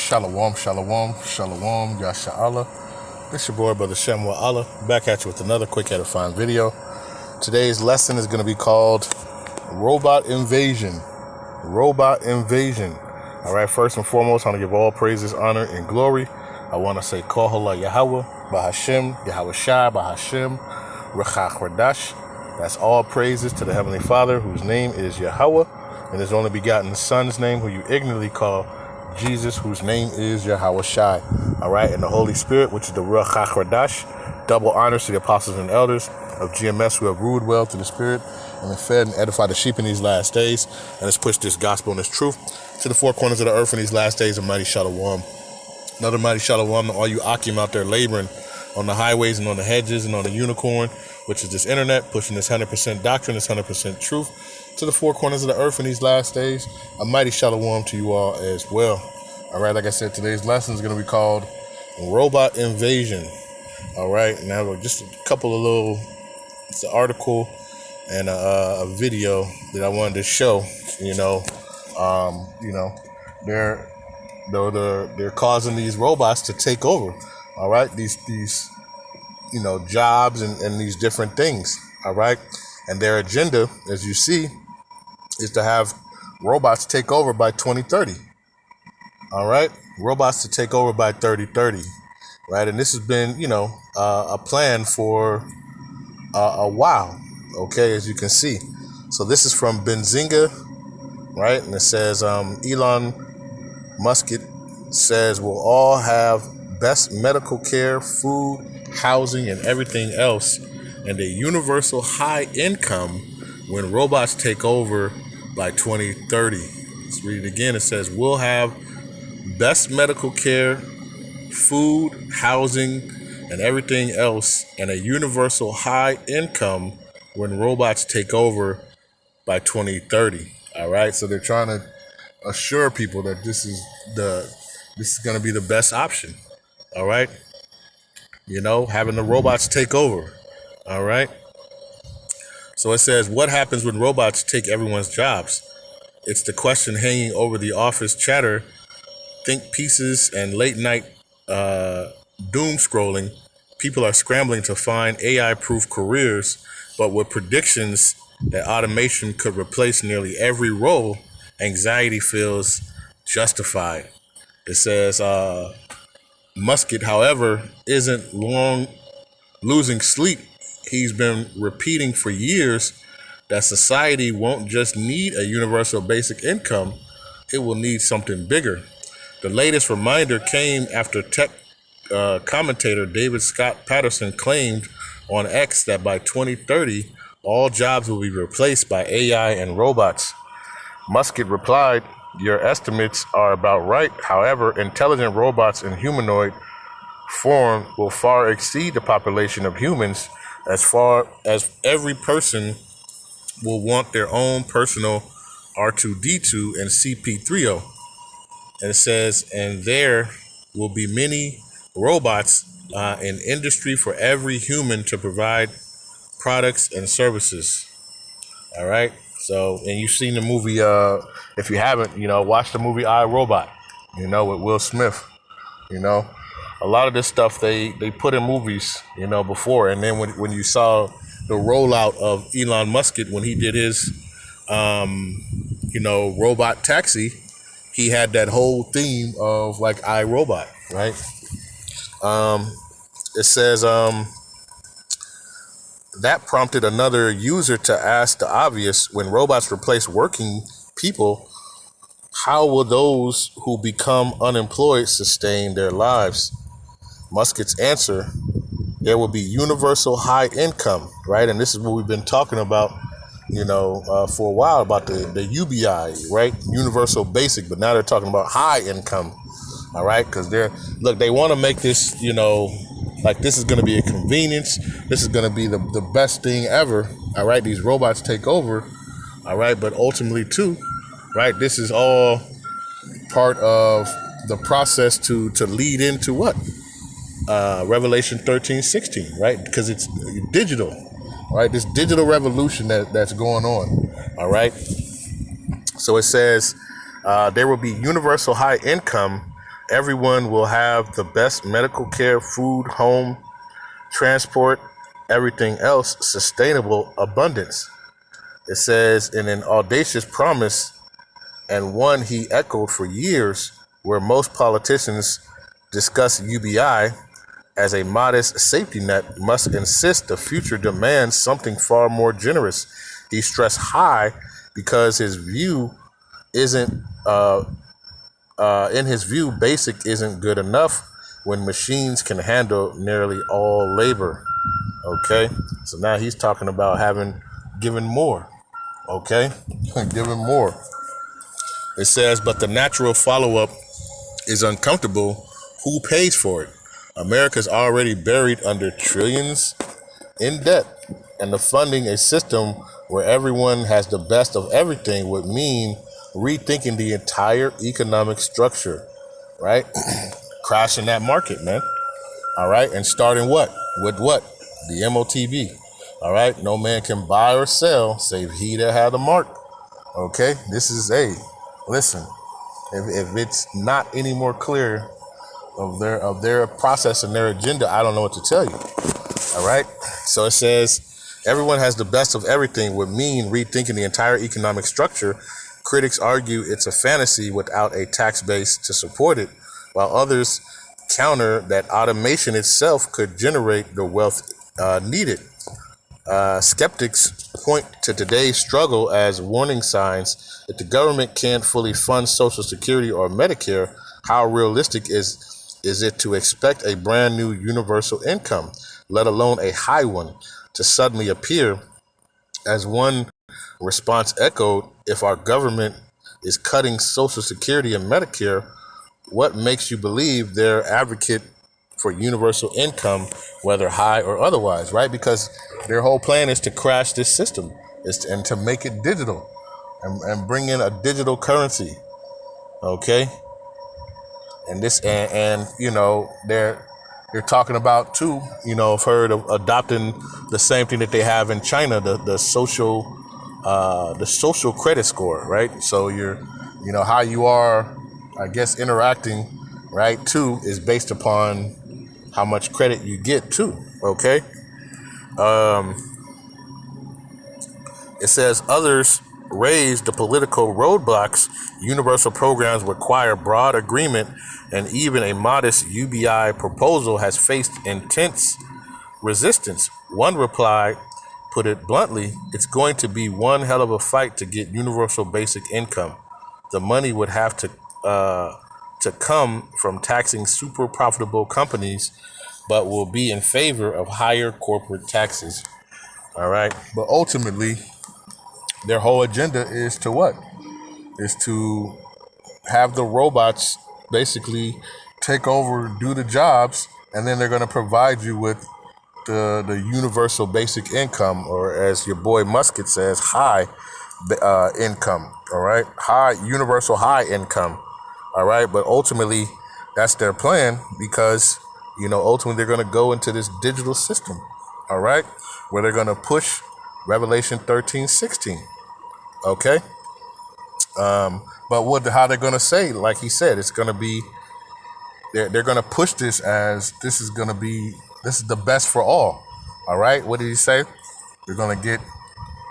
Shalom, shalom, shalom, Yasha Allah. This your boy, Brother Shem wa Allah, back at you with another quick edifying video. Today's lesson is going to be called Robot Invasion. Robot Invasion. All right, first and foremost, I want to give all praises, honor, and glory. I want to say Halal, Yahawah, Bahasham, Yahawashi, Bahasham, Rawchaa, Qadash. That's all praises to the Heavenly Father, whose name is Yahawah, and His only begotten Son's name, who you ignorantly call Jesus, whose name is Yahawashi. All right, and the Holy Spirit, which is the Rawchaa Qadash. Double honors to the apostles and elders of GMS who have ruled well to the Spirit and have fed and edified the sheep in these last days, and has pushed this gospel and this truth to the four corners of the earth in these last days. A mighty shalom. Another mighty shalom to all you Akim out there laboring on the highways and on the hedges and on the unicorn, which is this internet, pushing this 100% doctrine, this 100% truth to the four corners of the earth in these last days. A mighty shalom to you all as well. All right, like I said, today's lesson is going to be called Robot Invasion. All right, now just a couple of little, it's an article and a video that I wanted to show. They're causing these robots to take over. All right, these jobs and these different things. All right, and their agenda, as you see, is to have robots take over by 2030. All right, robots to take over by 2030. Right, and this has been, a plan for a while. Okay, as you can see. So this is from Benzinga, right, and it says Elon Musk says we'll all have best medical care, food, housing, and everything else, and a universal high income when robots take over by 2030. Let's read it again. It says we'll have best medical care, food, housing, and everything else, and a universal high income when robots take over by 2030. All right, so they're trying to assure people that this is going to be the best option. All right, having the robots take over. All right. So it says, what happens when robots take everyone's jobs? It's the question hanging over the office chatter, think pieces, and late night doom scrolling. People are scrambling to find AI-proof careers, but with predictions that automation could replace nearly every role, anxiety feels justified. It says Musk, however, isn't long losing sleep. He's been repeating for years that society won't just need a universal basic income, it will need something bigger. The latest reminder came after tech commentator David Scott Patterson claimed on X that by 2030, all jobs will be replaced by AI and robots. Musk replied, your estimates are about right. However, intelligent robots in humanoid form will far exceed the population of humans, as far as every person will want their own personal R2-D2 and CP3O. And it says, and there will be many robots in industry for every human to provide products and services. All right. So, and you've seen the movie, if you haven't, watch the movie I, Robot, with Will Smith. A lot of this stuff they put in movies, before. And then when you saw the rollout of Elon Musk, when he did his, robot taxi, he had that whole theme of like I, Robot, right? It says that prompted another user to ask the obvious: when robots replace working people, how will those who become unemployed sustain their lives? Musk's answer: there will be universal high income, right? And this is what we've been talking about, for a while, about the UBI, right? Universal basic, but now they're talking about high income, all right? Because they want to make this, like this is going to be a convenience. This is going to be the best thing ever, all right? These robots take over, all right? But ultimately, too, right, this is all part of the process to lead into what? Revelation 13:16, right? Because it's digital, right? This digital revolution that's going on, all right? So it says there will be universal high income everyone will have the best medical care, food, home, transport, everything else, sustainable abundance. It says, in an audacious promise, and one he echoed for years, where most politicians discuss UBI as a modest safety net, must insist the future demands something far more generous. He stressed high because his view isn't, in his view, basic isn't good enough when machines can handle nearly all labor. Okay, so now he's talking about given more. Okay, given more. It says, but the natural follow-up is uncomfortable. Who pays for it? America's already buried under trillions in debt, and the funding a system where everyone has the best of everything would mean rethinking the entire economic structure, right? Crashing that market, man. All right, and starting what? With what? The MOTB. All right, no man can buy or sell save he that had the mark. Okay, this is listen. If it's not any more clear of their process and their agenda, I don't know what to tell you. All right, so it says everyone has the best of everything would mean rethinking the entire economic structure. Critics argue it's a fantasy without a tax base to support it, while others counter that automation itself could generate the wealth needed. Skeptics point to today's struggle as warning signs. If the government can't fully fund Social Security or Medicare, how realistic is it to expect a brand new universal income, let alone a high one, to suddenly appear? As one response echoed, if our government is cutting Social Security and Medicare, what makes you believe they're advocate for universal income, whether high or otherwise, right? Because their whole plan is to crash this system and to make it digital and bring in a digital currency, okay? And this, and you know, they're talking about too, you know, I've heard of adopting the same thing that they have in China, the social credit score, right? So how you are, I guess, interacting, right, too, is based upon how much credit you get too, okay? It says others raise the political roadblocks. Universal programs require broad agreement, and even a modest UBI proposal has faced intense resistance. One reply put it bluntly, it's going to be one hell of a fight to get universal basic income. The money would have to come from taxing super profitable companies, but will be in favor of higher corporate taxes. All right. But ultimately, their whole agenda is to what? Is to have the robots basically take over, do the jobs, and then they're going to provide you with the universal basic income, or as your boy Musket says, high income. All right. Universal high income. All right. But ultimately, that's their plan because, ultimately they're going to go into this digital system. All right. Where they're going to push Revelation 13:16. Okay. But how they're going to say, like he said, it's going to be, they're going to push this as this is the best for all. All right. What did he say? You're going to get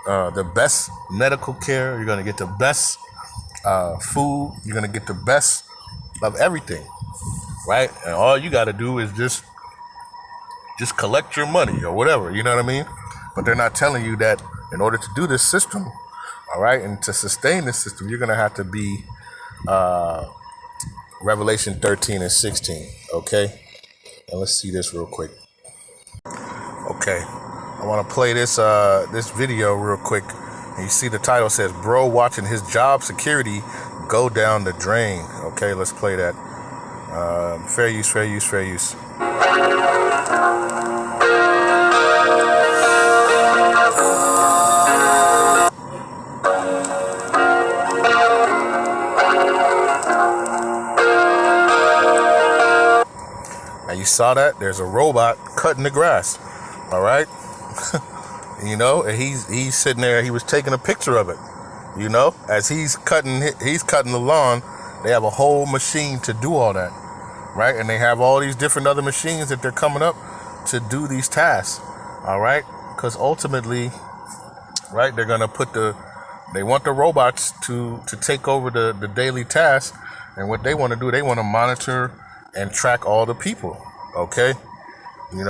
the best medical care. You're going to get the best food. You're going to get the best of everything. Right. And all you got to do is just collect your money or whatever. You know what I mean? But they're not telling you that in order to do this system, all right, and to sustain this system, you're going to have to be Revelation 13:16. Okay. And let's see this real quick. Okay. I want to play this video real quick. And you see the title says, Bro watching his job security go down the drain. Okay, let's play that. Fair use, fair use, fair use. Now you saw that? There's a robot cutting the grass. All right? And he's sitting there, he was taking a picture of it. As he's cutting the lawn, they have a whole machine to do all that. right? And they have all these different other machines that they're coming up to do these tasks, all right? Because ultimately, right, they're gonna they want the robots to take over the daily tasks, and what they want to do, they want to monitor and track all the people, okay?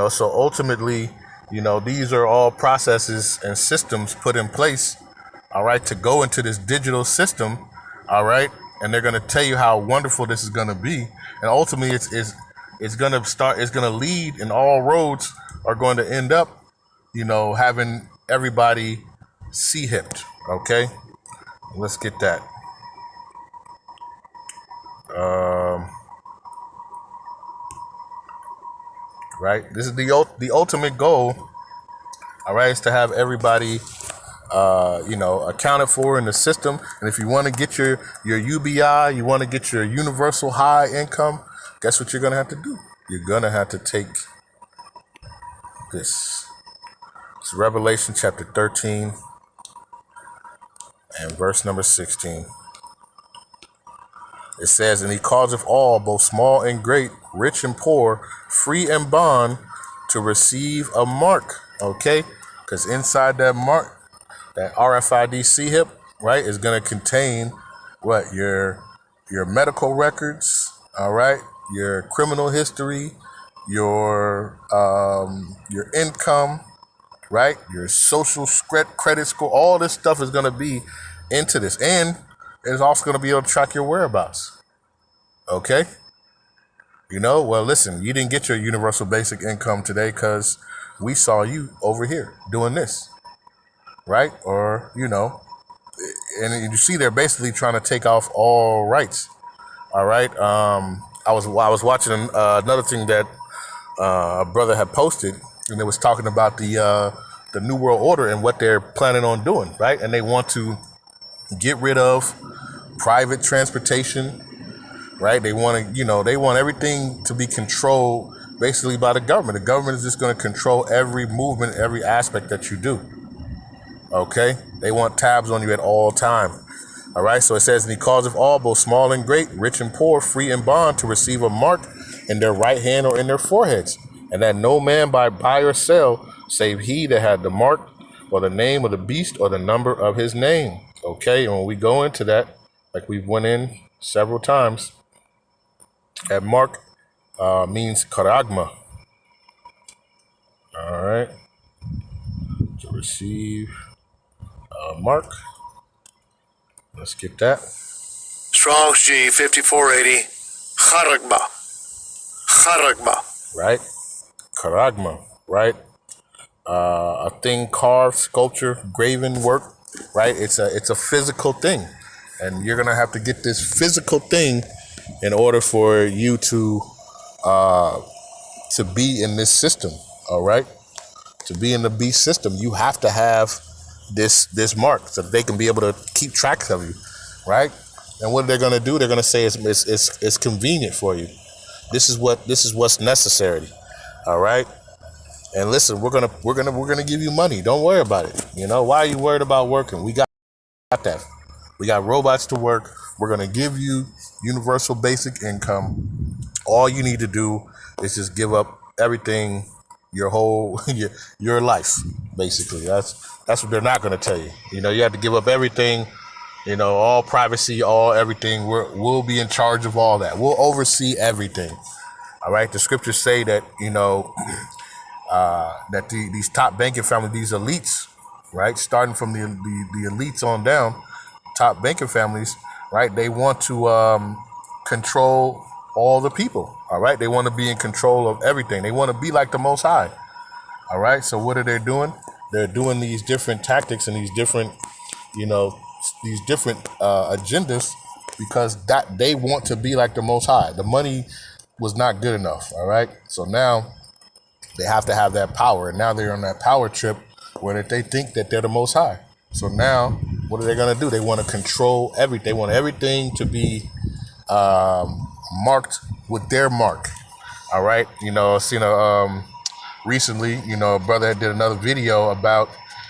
So ultimately, these are all processes and systems put in place, all right, to go into this digital system, all right, and they're going to tell you how wonderful this is going to be, and ultimately it's going to lead, and all roads are going to end up, having everybody C-hipped, okay? Let's get that. Right, this is the ultimate goal, all right, is to have everybody accounted for in the system. And if you want to get your UBI, you want to get your universal high income, guess what you're going to have to do? You're going to have to take this. It's Revelation chapter 13 and verse number 16. It says, and he causeth all, both small and great, rich and poor, free and bond, to receive a mark, okay? Because inside that mark, that RFID C-hip, right, is going to contain what? Your medical records, all right? Your criminal history, your income, right? Your social credit score, all this stuff is going to be into this. And it's also going to be able to track your whereabouts, okay? Well, listen, you didn't get your universal basic income today because we saw you over here doing this, right? Or, and you see they're basically trying to take off all rights, all right? I was watching another thing that a brother had posted, and it was talking about the New World Order and what they're planning on doing, right? And they want to get rid of private transportation, right? They want to, they want everything to be controlled basically by the government. The government is just going to control every movement, every aspect that you do. Okay? They want tabs on you at all time. All right? So it says, and he causeth all, both small and great, rich and poor, free and bond, to receive a mark in their right hand or in their foreheads, and that no man buy or sell, save he that had the mark, or the name of the beast, or the number of his name. Okay? And when we go into that, like we've went in several times, that mark means karagma. All right? To receive a mark. Let's get that. Strong's G 5480. Charagma. Right? Karagma. Right? A thing carved, sculpture, graven work. Right? It's a physical thing. And you're going to have to get this physical thing in order for you to be in this system. All right? To be in the beast system, you have to have this mark so that they can be able to keep track of you, right? And what they're going to do, they're going to say it's convenient for you. This is what's necessary. All right? And listen, we're gonna give you money. Don't worry about it. Why are you worried about working? We got that. We got robots to work. We're gonna give you universal basic income. All you need to do is just give up everything, your whole your life, basically. That's what they're not gonna tell you. You have to give up everything. All privacy, all everything. We'll be in charge of all that. We'll oversee everything. All right. The scriptures say that that these top banking families, these elites, right, starting from the elites on down, top banking families, right, they want to control all the people. All right. They want to be in control of everything. They want to be like the Most High. All right. So what are they doing? They're doing these different tactics and these different agendas because that they want to be like the Most High. The money was not good enough. All right. So now they have to have that power. And now they're on that power trip where they think that they're the Most High. So now what are they going to do? They want to control everything. They want everything to be marked with their mark. All right. I seen recently, a brother did another video about,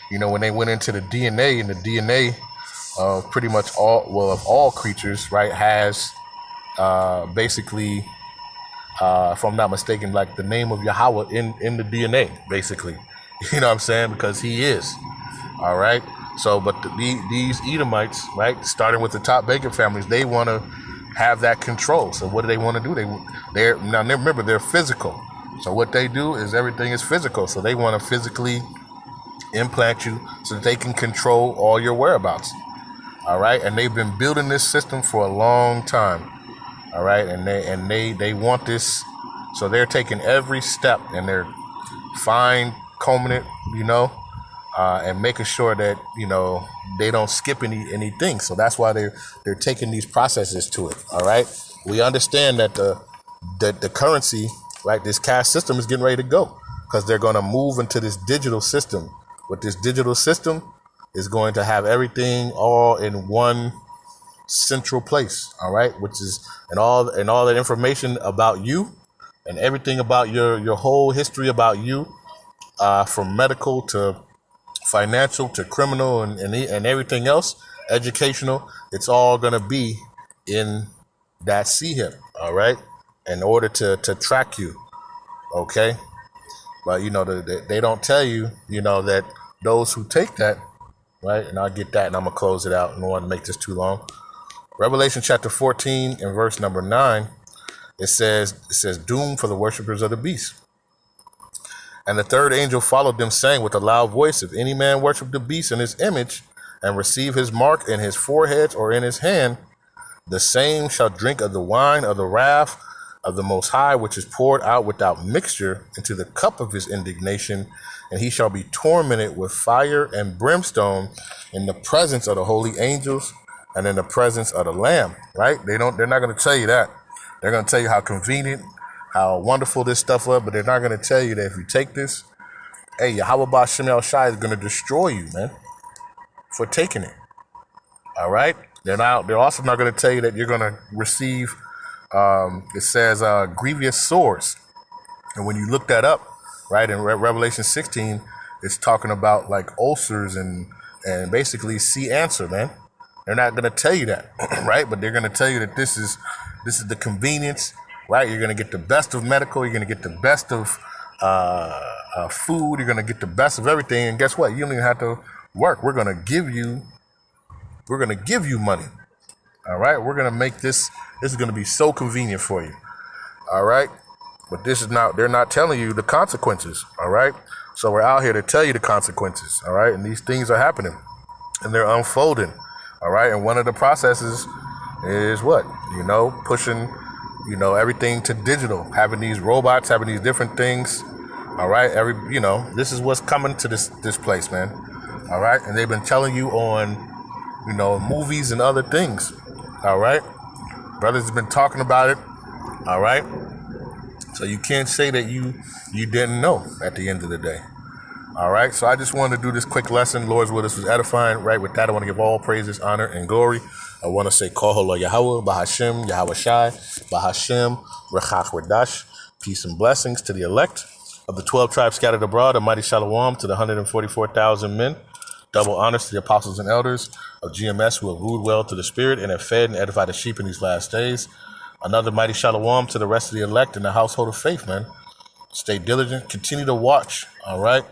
when they went into the DNA, and the DNA of pretty much all creatures, right, has basically if I'm not mistaken, like the name of Yahawah in the DNA, basically. You know what I'm saying? Because he is. All right. So, but these Edomites, right, starting with the top Baker families, they want to have that control. So what do they want to do? Remember, they're physical. So what they do is everything is physical. So they want to physically implant you so that they can control all your whereabouts. All right. And they've been building this system for a long time. All right. And they want this. So they're taking every step and they're fine combing it, and making sure that, they don't skip anything. So that's why they're taking these processes to it. All right. We understand that the currency, right, this cash system is getting ready to go because they're going to move into this digital system. With this digital system is going to have everything all in one central place. All right. Which is and all that information about you and everything about your whole history about you, from medical to financial to criminal and everything else, educational, it's all going to be in that CHIP, all right, in order to track you, okay? But, they don't tell you, that those who take that, right, and I'll get that and I'm going to close it out. I don't want to make this too long. Revelation chapter 14 and verse number 9, it says, doom for the worshipers of the beast. And the third angel followed them, saying with a loud voice, if any man worship the beast in his image and receive his mark in his forehead or in his hand, the same shall drink of the wine of the wrath of the Most High, which is poured out without mixture into the cup of his indignation. And he shall be tormented with fire and brimstone in the presence of the holy angels and in the presence of the Lamb. Right? They're not going to tell you that. They're going to tell you how convenient, how wonderful this stuff was, but they're not going to tell you that if you take this, hey, Yahawah Bahasham is going to destroy you, man, for taking it. All right? They're also not going to tell you that you're going to receive, it says, grievous sores. And when you look that up, right, in Revelation 16, it's talking about like ulcers and basically cancer, man. They're not going to tell you that, right? But they're going to tell you that this is the convenience. Right, you're going to get the best of medical. You're going to get the best of food. You're going to get the best of everything. And guess what? You don't even have to work. We're going to give you money. All right, we're going to make this. This is going to be so convenient for you. All right, but they're not telling you the consequences. All right, so we're out here to tell you the consequences. All right, and these things are happening and they're unfolding. All right, and one of the processes is what? Pushing everything to digital, having these robots, having these different things. All right. This is what's coming to this place, man. All right. And they've been telling you on, movies and other things. All right. Brothers have been talking about it. All right. So you can't say that you didn't know at the end of the day. All right. So I just wanted to do this quick lesson. Lord's will, this was edifying. Right. With that, I want to give all praises, honor, and glory. I want to say, Halal Yahawah, Bahasham, Yahawashi, Bahasham, Qadash. Peace and blessings to the elect of the 12 tribes scattered abroad, a mighty shalom to the 144,000 men. Double honors to the apostles and elders of GMS who have ruled well to the spirit and have fed and edified the sheep in these last days. Another mighty shalom to the rest of the elect in the household of faith, man. Stay diligent. Continue to watch, all right?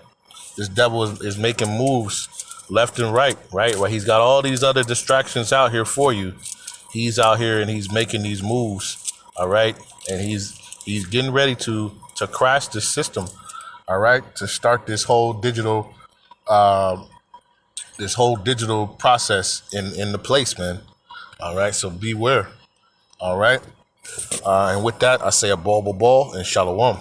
This devil is making moves left and right? Well, he's got all these other distractions out here for you. He's out here and he's making these moves, all right? And he's getting ready to crash the system, all right? To start this whole digital process in the place, man. All right, so beware, all right? And with that, I say a ball and shalom.